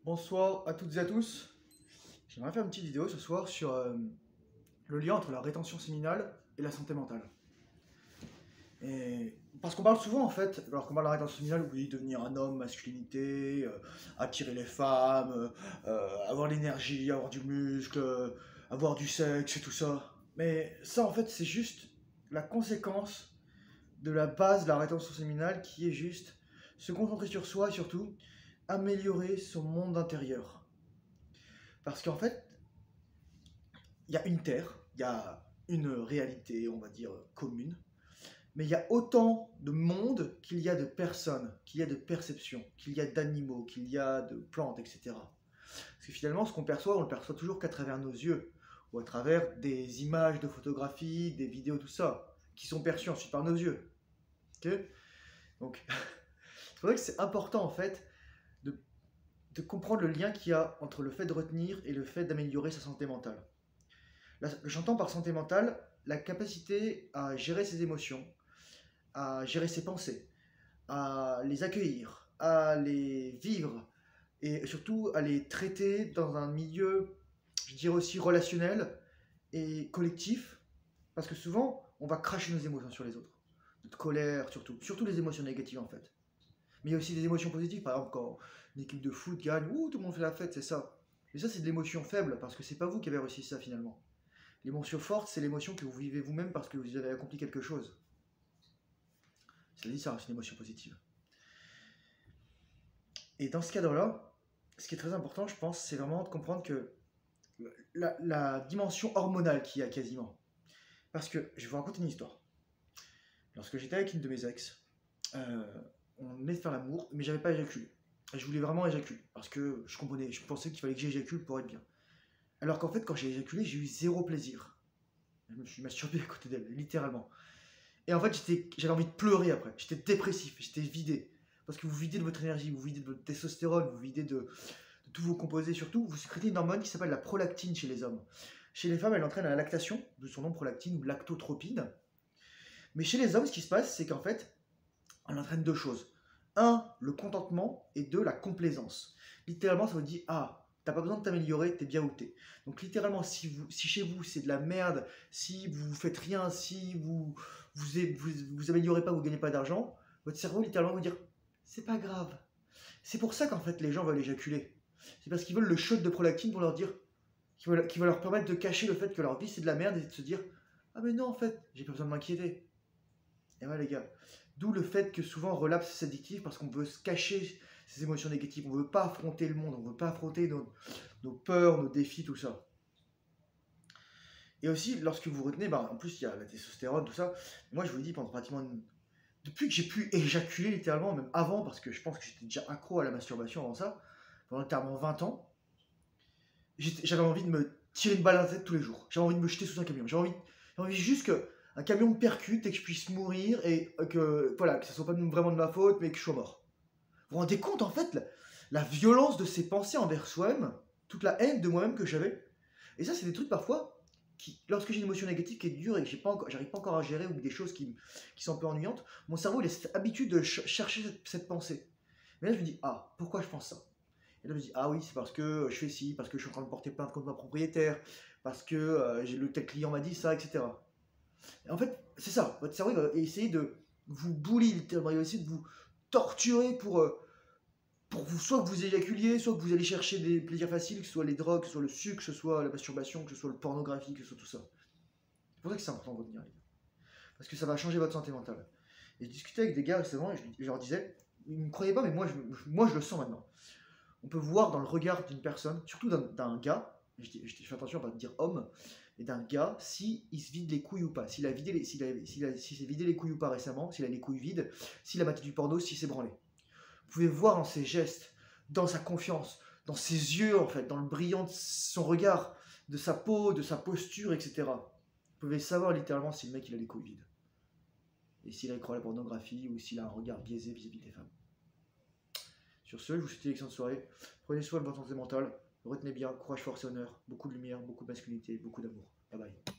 Bonsoir à toutes et à tous. J'aimerais faire une petite vidéo ce soir sur le lien entre la rétention séminale et la santé mentale. Parce qu'on parle souvent en fait, alors qu'on parle de la rétention séminale, oui, devenir un homme, masculinité, attirer les femmes, avoir l'énergie, avoir du muscle, avoir du sexe et tout ça. Mais ça en fait c'est juste la conséquence de la base de la rétention séminale qui est juste se concentrer sur soi et surtout améliorer son monde intérieur. Parce qu'en fait, il y a une terre, il y a une réalité, on va dire, commune, mais il y a autant de monde qu'il y a de personnes, qu'il y a de perceptions, qu'il y a d'animaux, qu'il y a de plantes, etc. Parce que finalement, ce qu'on perçoit, on le perçoit toujours qu'à travers nos yeux, ou à travers des images de photographies, des vidéos, tout ça, qui sont perçues ensuite par nos yeux. Okay. Donc, c'est vrai que c'est important, en fait, de comprendre le lien qu'il y a entre le fait de retenir et le fait d'améliorer sa santé mentale. J'entends par santé mentale la capacité à gérer ses émotions, à gérer ses pensées, à les accueillir, à les vivre et surtout à les traiter dans un milieu, je dirais aussi relationnel et collectif, parce que souvent on va cracher nos émotions sur les autres, notre colère surtout les émotions négatives en fait. Mais il y a aussi des émotions positives, par exemple quand une équipe de foot gagne, ouh, tout le monde fait la fête, c'est ça. Mais ça c'est de l'émotion faible, parce que c'est pas vous qui avez réussi ça finalement. L'émotion forte, c'est l'émotion que vous vivez vous-même parce que vous avez accompli quelque chose. C'est-à-dire, ça reste une émotion positive. Et dans ce cadre-là, ce qui est très important, je pense, c'est vraiment de comprendre que la dimension hormonale qu'il y a quasiment. Parce que, je vais vous raconter une histoire. Lorsque j'étais avec une de mes ex, on venait de faire l'amour, mais j'avais pas éjaculé. Et je voulais vraiment éjaculer, parce que je pensais qu'il fallait que j'éjacule pour être bien. Alors qu'en fait, quand j'ai éjaculé, j'ai eu zéro plaisir. Je me suis masturbé à côté d'elle, littéralement. Et en fait, j'avais envie de pleurer après. J'étais dépressif, j'étais vidé. Parce que vous videz de votre énergie, vous videz de votre testostérone, vous videz de tous vos composés. Surtout, vous sécrétez une hormone qui s'appelle la prolactine chez les hommes. Chez les femmes, elle entraîne à la lactation, de son nom prolactine ou lactotropine. Mais chez les hommes, ce qui se passe, c'est qu'en fait, elle entraîne deux choses. Un, le contentement, et deux, la complaisance. Littéralement, ça vous dit, ah, t'as pas besoin de t'améliorer, t'es bien où t'es. Donc littéralement, si chez vous c'est de la merde, si vous faites rien, si vous améliorez pas, vous gagnez pas d'argent, votre cerveau littéralement va vous dire, c'est pas grave. C'est pour ça qu'en fait les gens veulent éjaculer. C'est parce qu'ils veulent le shot de prolactine pour leur dire, qui va leur permettre de cacher le fait que leur vie c'est de la merde et de se dire, ah mais non en fait, j'ai pas besoin de m'inquiéter. Et voilà les gars. D'où le fait que souvent relapse c'est addictif parce qu'on veut se cacher ces émotions négatives. On veut pas affronter le monde, on veut pas affronter nos peurs, nos défis, tout ça. Et aussi, lorsque vous retenez, en plus il y a la testostérone, tout ça. Moi je vous le dis, pendant pratiquement depuis que j'ai pu éjaculer littéralement, même avant, parce que je pense que j'étais déjà accro à la masturbation avant ça, pendant littéralement 20 ans, j'avais envie de me tirer une balle dans la tête tous les jours. J'avais envie de me jeter sous un camion. J'avais envie juste qu'un camion me percute et que je puisse mourir et que, voilà, que ça soit pas vraiment de ma faute, mais que je sois mort. Vous vous rendez compte en fait la violence de ces pensées envers soi-même, toute la haine de moi-même que j'avais. Et ça, c'est des trucs parfois qui, lorsque j'ai une émotion négative qui est dure et que j'arrive pas encore à gérer ou des choses qui sont un peu ennuyantes, mon cerveau il a cette habitude de chercher cette pensée. Mais là, je me dis, ah, pourquoi je pense ça? Et là, je me dis, ah oui, c'est parce que je fais ci, parce que je suis en train de porter plainte contre ma propriétaire, parce que le tel client m'a dit ça, etc. Et en fait, c'est ça. Votre cerveau il va essayer de vous bully, il va essayer de vous torturer pour vous, soit que vous éjaculiez, soit que vous allez chercher des plaisirs faciles, que ce soit les drogues, que ce soit le sucre, que ce soit la masturbation, que ce soit le pornographie, que ce soit tout ça. C'est pour ça que c'est important de retenir, les gars. Parce que ça va changer votre santé mentale. Et je discutais avec des gars récemment et je leur disais, ils ne me croyaient pas, mais moi je le sens maintenant. On peut voir dans le regard d'une personne, surtout d'un gars, je fais attention à ne pas dire homme, et d'un gars, s'il se vide les couilles ou pas, s'il s'est vidé les couilles ou pas récemment, s'il a les couilles vides, s'il a maté du porno, s'il s'est branlé. Vous pouvez voir dans ses gestes, dans sa confiance, dans ses yeux en fait, dans le brillant de son regard, de sa peau, de sa posture, etc. Vous pouvez savoir littéralement si le mec il a les couilles vides. Et s'il a accro à la pornographie ou s'il a un regard biaisé vis-à-vis des femmes. Sur ce, je vous souhaite une excellente soirée. Prenez soin de votre santé mentale. Retenez bien, courage, force et honneur. Beaucoup de lumière, beaucoup de masculinité, beaucoup d'amour. Bye bye.